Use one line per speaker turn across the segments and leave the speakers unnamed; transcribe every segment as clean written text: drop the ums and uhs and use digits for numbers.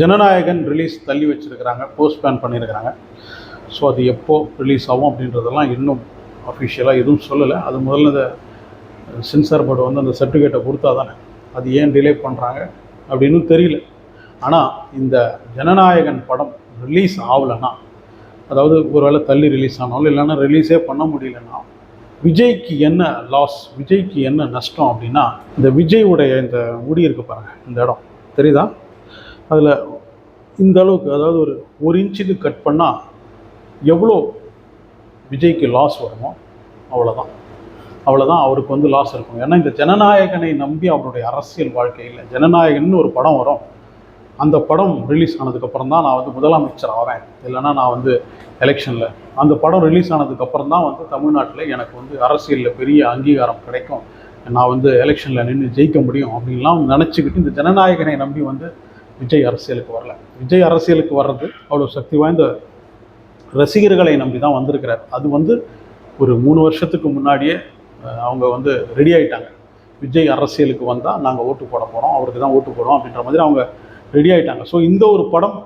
Jananayagan release தள்ளி வச்சுருக்கிறாங்க, போஸ்ட்பேன் பண்ணியிருக்கிறாங்க. ஸோ அது எப்போ ரிலீஸ் ஆகும் அப்படின்றதெல்லாம் இன்னும் அஃபிஷியலாக எதுவும் சொல்லலை. அது முதல்ல இந்த சென்சார் போர்டு வந்து அந்த சர்டிஃபிகேட்டை கொடுத்தா தானே அது ஏன் டிலே பண்ணுறாங்க அப்படின்னு தெரியல. ஆனால் இந்த ஜனநாயகன் படம் ரிலீஸ் ஆகலைன்னா, அதாவது ஒருவேளை தள்ளி ரிலீஸ் ஆனாலும் இல்லைன்னா ரிலீஸே பண்ண முடியலன்னா விஜய்க்கு என்ன லாஸ், விஜய்க்கு என்ன நஷ்டம் அப்படின்னா, இந்த விஜய்வுடைய இந்த முடி இருக்குது பாருங்கள், இந்த இடம் தெரியுதா, அதில் இந்த அளவுக்கு, அதாவது ஒரு இன்ச்சுக்கு கட் பண்ணால் எவ்வளோ விஜய்க்கு லாஸ் வருமோ அவ்வளோதான் அவருக்கு வந்து லாஸ் இருக்கும். ஏன்னா இந்த ஜனநாயகனை நம்பி அவருடைய அரசியல் வாழ்க்கையில் ஜனநாயகன்னு ஒரு படம் வரும். அந்த படம் ரிலீஸ் ஆனதுக்கப்புறம் தான் நான் வந்து முதலமைச்சர் ஆவேன், இல்லைன்னா நான் வந்து எலெக்ஷனில், அந்த படம் ரிலீஸ் ஆனதுக்கப்புறம் தான் வந்து தமிழ்நாட்டில் எனக்கு வந்து அரசியலில் பெரிய அங்கீகாரம் கிடைக்கும், நான் வந்து எலெக்ஷனில் நின்று ஜெயிக்க முடியும் அப்படின்லாம் நினச்சிக்கிட்டு இந்த ஜனநாயகனை நம்பி வந்து விஜய் அரசியலுக்கு வரல. விஜய் அரசியலுக்கு வர்றது அவ்வளோ சக்தி வாய்ந்த ரசிகர்களை நம்பி தான் வந்திருக்கிறார். அது வந்து ஒரு 3 வருஷத்துக்கு முன்னாடியே அவங்க வந்து ரெடி ஆகிட்டாங்க. விஜய் அரசியலுக்கு வந்தால் நாங்கள் ஓட்டு போட போகிறோம், அவருக்கு தான் ஓட்டு போடுறோம் அப்படின்ற மாதிரி அவங்க ரெடி ஆகிட்டாங்க. ஸோ இந்த ஒரு படம்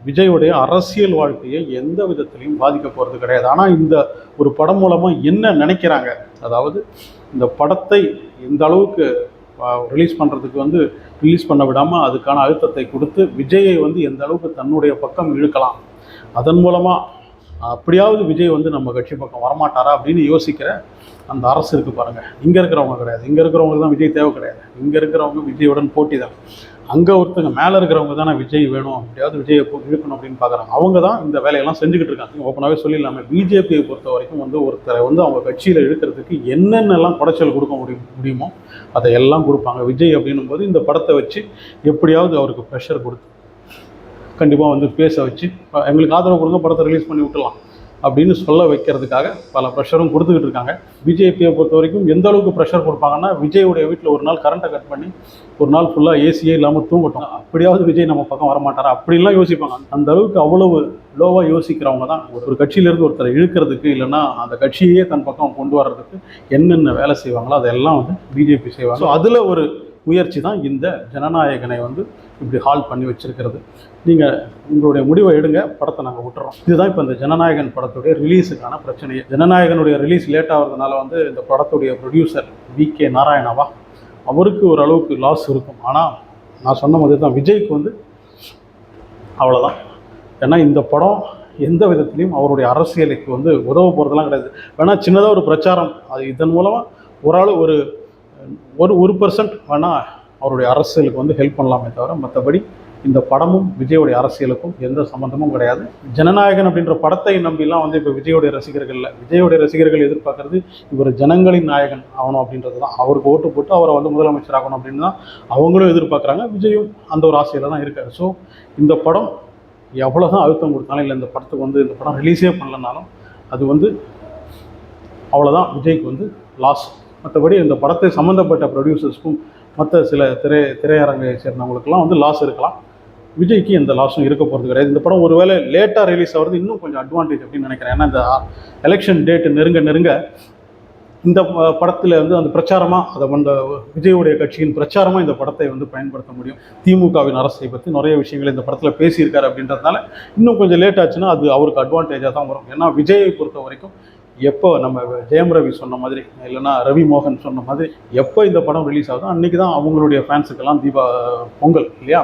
விஜயுடைய அரசியல் வாழ்க்கையை எந்த விதத்திலையும் பாதிக்க போகிறது கிடையாது. ஆனால் இந்த ஒரு படம் மூலமாக என்ன நினைக்கிறாங்க, அதாவது இந்த படத்தை இந்த அளவுக்கு ரிலீஸ் பண்ணுறதுக்கு வந்து ரிலீஸ் பண்ண விடாமல் அதுக்கான அழுத்தத்தை கொடுத்து விஜயை வந்து எந்த அளவுக்கு தன்னுடைய பக்கம் இழுக்கலாம், அதன் மூலமாக அப்படியாவது விஜய் வந்து நம்ம கட்சி பக்கம் வரமாட்டாரா அப்படின்னு யோசிக்கிற அந்த அரசு இருக்குது பாருங்கள். இங்கே இருக்கிறவங்க கிடையாது, இங்கே இருக்கிறவங்களுக்கு தான் விஜய் தேவை கிடையாது, இங்கே இருக்கிறவங்க விஜயுடன் போட்டி தான். அங்கே ஒருத்தங்க மேலே இருக்கிறவங்க தானே விஜய் வேணும், அப்படியாவது விஜயை இழுக்கணும் அப்படின்னு பார்க்குறாங்க. அவங்க தான் இந்த வேலையெல்லாம் செஞ்சுக்கிட்டு இருக்காங்க. ஓப்பனாகவே சொல்லிடலாமே, பிஜேபியை பொறுத்த வரைக்கும் வந்து ஒருத்தரை வந்து அவங்க கட்சியில் இழுக்கிறதுக்கு என்னென்னலாம் குடைச்சல் கொடுக்க முடியுமோ அதையெல்லாம் கொடுப்பாங்க. விஜய் அப்படின்னும் போது இந்த படத்தை வச்சு எப்படியாவது அவருக்கு ப்ரெஷர் கொடுத்து கண்டிப்பாக வந்து பேச வச்சு எங்களுக்கு ஆதரவு கொடுங்க, படத்தை ரிலீஸ் பண்ணி விட்டுலாம் அப்படின்னு சொல்ல வைக்கிறதுக்காக பல ப்ரெஷரும் கொடுத்துக்கிட்டு இருக்காங்க. பிஜேபியை பொறுத்த வரைக்கும் எந்த அளவுக்கு ப்ரெஷர் கொடுப்பாங்கன்னா, விஜயுடைய வீட்டில் ஒரு நாள் கரண்ட்டை கட் பண்ணி ஒரு நாள் ஃபுல்லாக ஏசியே இல்லாமல் தூங்கட்டும், அப்படியாவது விஜய் நம்ம பக்கம் வரமாட்டாரா அப்படின்லாம் யோசிப்பாங்க. அந்த அளவுக்கு அவ்வளவு லோவாக யோசிக்கிறவங்க தான் ஒரு கட்சியிலேருந்து ஒருத்தரை இழுக்கிறதுக்கு, இல்லைன்னா அந்த கட்சியே தன் பக்கம் கொண்டு வர்றதுக்கு என்னென்ன வேலை செய்வாங்களோ அதெல்லாம் வந்து பிஜேபி செய்வாங்க. ஸோ அதில் ஒரு முயற்சி தான் இந்த ஜனநாயகனை வந்து இப்படி ஹால் பண்ணி வச்சிருக்கிறது. நீங்கள் உங்களுடைய முடிவை எடுங்க, படத்தை நாங்கள் விட்டுறோம். இதுதான் இப்போ இந்த ஜனநாயகன் படத்துடைய ரிலீஸுக்கான பிரச்சனையே. ஜனநாயகனுடைய ரிலீஸ் லேட் ஆகிறதுனால வந்து இந்த படத்துடைய ப்ரொடியூசர் வி.கே. நாராயணாவா, அவருக்கு ஒரு அளவுக்கு லாஸ் இருக்கும். ஆனால் நான் சொன்ன மாதிரி தான் விஜய்க்கு வந்து அவ்வளோதான். ஏன்னா இந்த படம் எந்த விதத்துலையும் அவருடைய அரசியலுக்கு வந்து உதவ போகிறதுலாம் கிடையாது. வேணால் சின்னதாக ஒரு பிரச்சாரம், அது இதன் மூலமாக ஒரு 1% வேணால் அவருடைய அரசியலுக்கு வந்து ஹெல்ப் பண்ணலாமே தவிர மற்றபடி இந்த படமும் விஜயோடைய அரசியலுக்கும் எந்த சம்மந்தமும் கிடையாது. ஜனநாயகன் அப்படின்ற படத்தை நம்பிலாம் வந்து இப்போ விஜயோடைய ரசிகர்கள் எதிர்பார்க்கறது இவர் ஜனங்களின் நாயகன் ஆகணும் அப்படின்றது தான். அவருக்கு ஓட்டு போட்டு அவரை வந்து முதலமைச்சர் ஆகணும் அப்படின்னு தான் அவங்களும் எதிர்பார்க்குறாங்க. விஜயும் அந்த ஒரு ஆசையில் தான் இருக்காரு. ஸோ இந்த படம் எவ்வளோ தான் அழுத்தம் கொடுத்தாலும், இல்லை இந்த படத்துக்கு வந்து இந்த படம் ரிலீஸே பண்ணலனாலும் அது வந்து அவ்வளோதான் விஜய்க்கு வந்து லாஸ். மற்றபடி இந்த படத்தை சம்மந்தப்பட்ட ப்ரொடியூசர்ஸ்க்கும் மற்ற சில திரையரங்கை சேர்ந்தவங்களுக்கெல்லாம் வந்து லாஸ் இருக்கலாம். விஜய்க்கு எந்த லாஸும் இருக்க போகிறது கிடையாது. இந்த படம் ஒருவேளை லேட்டாக ரிலீஸ் ஆகிறது இன்னும் கொஞ்சம் அட்வான்டேஜ் அப்படின்னு நினைக்கிறேன். ஏன்னா இந்த எலெக்ஷன் டேட்டு நெருங்க இந்த படத்தில் வந்து அந்த பிரச்சாரமாக அதை அந்த விஜயுடைய கட்சியின் பிரச்சாரமாக இந்த படத்தை வந்து பயன்படுத்த முடியும். திமுகவின் அரசை பற்றி நிறைய விஷயங்கள் இந்த படத்தில் பேசியிருக்காரு அப்படின்றதுனால இன்னும் கொஞ்சம் லேட் ஆச்சுன்னா அது அவருக்கு அட்வான்டேஜாக தான் வரும். ஏன்னா விஜயை பொறுத்த வரைக்கும் எப்போ நம்ம ஜெயம் ரவி சொன்ன மாதிரி, இல்லைன்னா ரவி மோகன் சொன்ன மாதிரி, எப்போ இந்த படம் ரிலீஸ் ஆகுதோ அன்றைக்கி தான் அவங்களுடைய ஃபேன்ஸுக்கெல்லாம் பொங்கல் இல்லையா,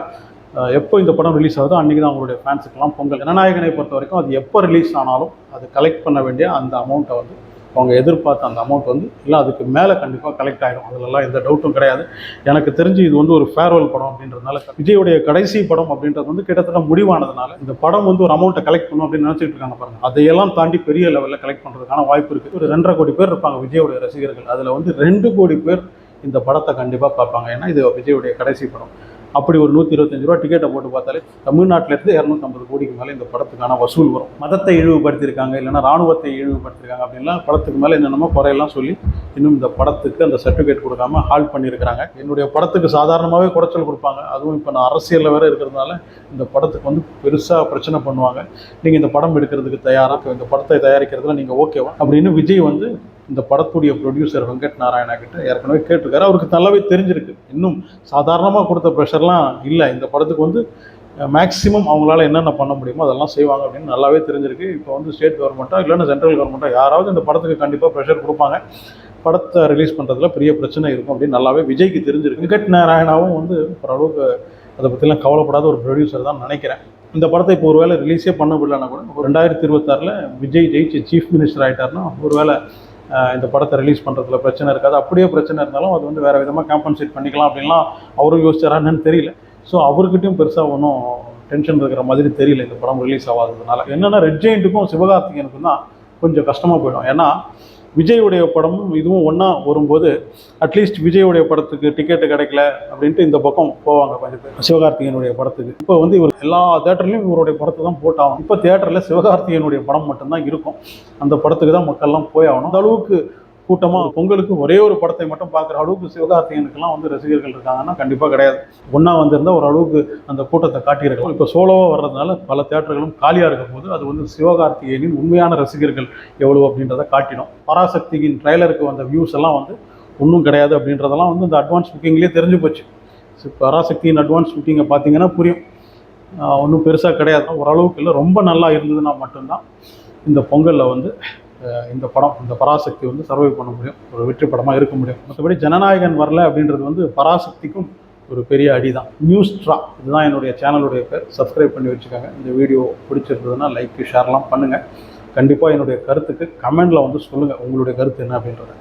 எப்போ இந்த படம் ரிலீஸ் ஆகுதோ அன்றைக்கி தான் அவங்களுடைய ஃபேன்ஸுக்கெல்லாம் பொங்கல். ஜனநாயகனை பொறுத்த வரைக்கும் அது எப்போ ரிலீஸ் ஆனாலும் அது கலெக்ட் பண்ண வேண்டிய அந்த அமௌண்ட்டை வந்து அவங்க எதிர்பார்த்த அந்த அமௌண்ட் வந்து இல்லை அதுக்கு மேலே கண்டிப்பாக கலெக்ட் ஆகிடும். அதிலெல்லாம் எந்த டவுட்டும் கிடையாது. எனக்கு தெரிஞ்சு இது வந்து ஒரு ஃபேர்வெல் படம் அப்படின்றதுனால, விஜயுடைய கடைசி படம் அப்படின்றது வந்து கிட்டத்தட்ட முடிவானதுனால இந்த படம் வந்து ஒரு அமௌண்ட்டை கலெக்ட் பண்ணும் அப்படின்னு நினச்சிட்டு இருக்காங்க பாருங்கள். அதையெல்லாம் தாண்டி பெரிய லெவலில் கலெக்ட் பண்ணுறதுக்கான வாய்ப்பு இருக்குது. ஒரு 2.5 கோடி பேர் இருப்பாங்க விஜயுடைய ரசிகர்கள். அதில் வந்து 2 கோடி பேர் இந்த படத்தை கண்டிப்பாக பார்ப்பாங்க. ஏன்னா இது விஜயுடைய கடைசி படம். அப்படி ஒரு 125 ரூபா டிக்கெட்டை போட்டு பார்த்தாலே தமிழ்நாட்டிலேருந்து 250 கோடிக்கு மேலே இந்த படத்துக்கான வசூல் வரும். மதத்தை இழிவுபடுத்தியிருக்காங்க, இல்லைனா ராணுவத்தை இழிவுபடுத்தியிருக்காங்க அப்படின்லாம் படத்துக்கு மேலே என்னென்னமோ குறையெல்லாம் சொல்லி இன்னும் இந்த படத்துக்கு அந்த சர்டிஃபிகேட் கொடுக்காம ஹால்ட் பண்ணியிருக்கிறாங்க. என்னுடைய படத்துக்கு சாதாரணமாகவே குறைச்சல் கொடுப்பாங்க. அதுவும் இப்போ நான் அரசியலில் வேறு இருக்கிறதுனால இந்த படத்துக்கு வந்து பெருசாக பிரச்சனை பண்ணுவாங்க. நீங்கள் இந்த படம் எடுக்கிறதுக்கு தயாராக, இந்த படத்தை தயாரிக்கிறதுல நீங்கள் ஓகேவா அப்படின்னு விஜய் வந்து இந்த படத்துடைய ப்ரொடியூசர் வெங்கட் நாராயணா கிட்ட ஏற்கனவே கேட்டிருக்காரு. அவருக்கு நல்லாவே தெரிஞ்சிருக்கு. இன்னும் சாதாரணமாக கொடுத்த ப்ரெஷர்லாம் இல்லை. இந்த படத்துக்கு வந்து மேக்ஸிமம் அவங்களால என்னென்ன பண்ண முடியுமோ அதெல்லாம் செய்வாங்க அப்படின்னு நல்லாவே தெரிஞ்சிருக்கு. இப்போ வந்து ஸ்டேட் கவர்மெண்ட்டோ இல்லைன்னா சென்ட்ரல் கவர்மெண்ட்டோ யாராவது இந்த படத்துக்கு கண்டிப்பாக ப்ரெஷர் கொடுப்பாங்க. படத்தை ரிலீஸ் பண்ணுறதுல பெரிய பிரச்சனை இருக்கும் அப்படின்னு நல்லாவே விஜய்க்கு தெரிஞ்சிருக்கு. வெங்கட் நாராயணாவும் வந்து ஓரளவுக்கு அதை பற்றிலாம் கவலைப்படாத ஒரு ப்ரொடியூசர் தான் நினைக்கிறேன். இந்த படத்தை இப்போ ஒரு வேளை ரிலீஸே பண்ண முடியலன்னா கூட 2026 விஜய் ஜெயிச்சு சீஃப் மினிஸ்டர் ஆகிட்டார்னா ஒரு வேளை இந்த படத்தை ரிலீஸ் பண்ணுறதுல பிரச்சனை இருக்காது. அப்படியே பிரச்சனை இருந்தாலும் அது வந்து வேறு விதமாக காம்பன்சேட் பண்ணிக்கலாம் அப்படின்லாம் அவரும் யோசிச்சாரான்னு தெரியல. ஸோ அவர்கிட்டையும் பெருசாக ஒன்றும் டென்ஷன் இருக்கிற மாதிரி தெரியல இந்த படம் ரிலீஸ் ஆகாததுனால. என்னென்னா ரெட் ஜெயிண்ட்டுக்கும் சிவகார்த்திகேயனுக்கும் தான் கொஞ்சம் கஷ்டமாக போயிடும். ஏன்னா விஜயுடைய படமும் இதுவும் ஒன்றா வரும்போது அட்லீஸ்ட் விஜயுடைய படத்துக்கு டிக்கெட்டு கிடைக்கல அப்படின்ட்டு இந்த பக்கம் போவாங்க கொஞ்சம் பேர் சிவகார்த்திகேயனுடைய படத்துக்கு. இப்போ வந்து இவர் எல்லா தேட்டர்லையும் இவருடைய படத்தை தான் போட்டாகும். இப்போ தேட்டரில் சிவகார்த்திகேயனுடைய படம் மட்டும்தான் இருக்கும். அந்த படத்துக்கு தான் மக்கள்லாம் போய் ஆகணும். அந்த அளவுக்கு கூட்டமாக பொங்கலுக்கு ஒரே ஒரு படத்தை மட்டும் பார்க்குற அளவுக்கு சிவகார்த்திகேயனுக்கெல்லாம் வந்து ரசிகர்கள் இருக்காங்கன்னா கண்டிப்பாக கிடையாது. ஒன்றா வந்திருந்தால் ஓரளவுக்கு அந்த கூட்டத்தை காட்டியிருக்கலாம். இப்போ சோலோவாக வர்றதுனால பல தேட்டர்களும் காலியாக இருக்கும் போது அது வந்து சிவகார்த்திகேயனின் உண்மையான ரசிகர்கள் எவ்வளோ அப்படின்றத காட்டிடும். பராசக்தியின் ட்ரைலருக்கு வந்த வியூஸ் எல்லாம் வந்து ஒன்றும் கிடையாது அப்படின்றதெல்லாம் வந்து இந்த அட்வான்ஸ் புக்கிங்லேயே தெரிஞ்சு போச்சு. பராசக்தியின் அட்வான்ஸ் புக்கிங்கை பார்த்தீங்கன்னா புரியும். ஒன்றும் பெருசாக கிடையாது. ஓரளவுக்கு இல்லை, ரொம்ப நல்லா இருந்ததுன்னா மட்டும்தான் இந்த பொங்கலில் வந்து இந்த படம் இந்த பராசக்தி வந்து சர்வை பண்ண முடியும், ஒரு வெற்றி படமாக இருக்க முடியும். மற்றபடி ஜனநாயகன் வரல அப்படின்றது வந்து பராசக்திக்கும் ஒரு பெரிய அடி தான். நியூஸ்ட்ரா இதுதான் என்னுடைய சேனலுடைய பேர். சப்ஸ்கிரைப் பண்ணி வச்சுக்கோங்க. இந்த வீடியோ பிடிச்சிருந்ததுன்னா லைக் ஷேர்லாம் பண்ணுங்கள். கண்டிப்பாக என்னுடைய கருத்துக்கு கமெண்டில் வந்து சொல்லுங்கள் உங்களுடைய கருத்து என்ன அப்படின்றத.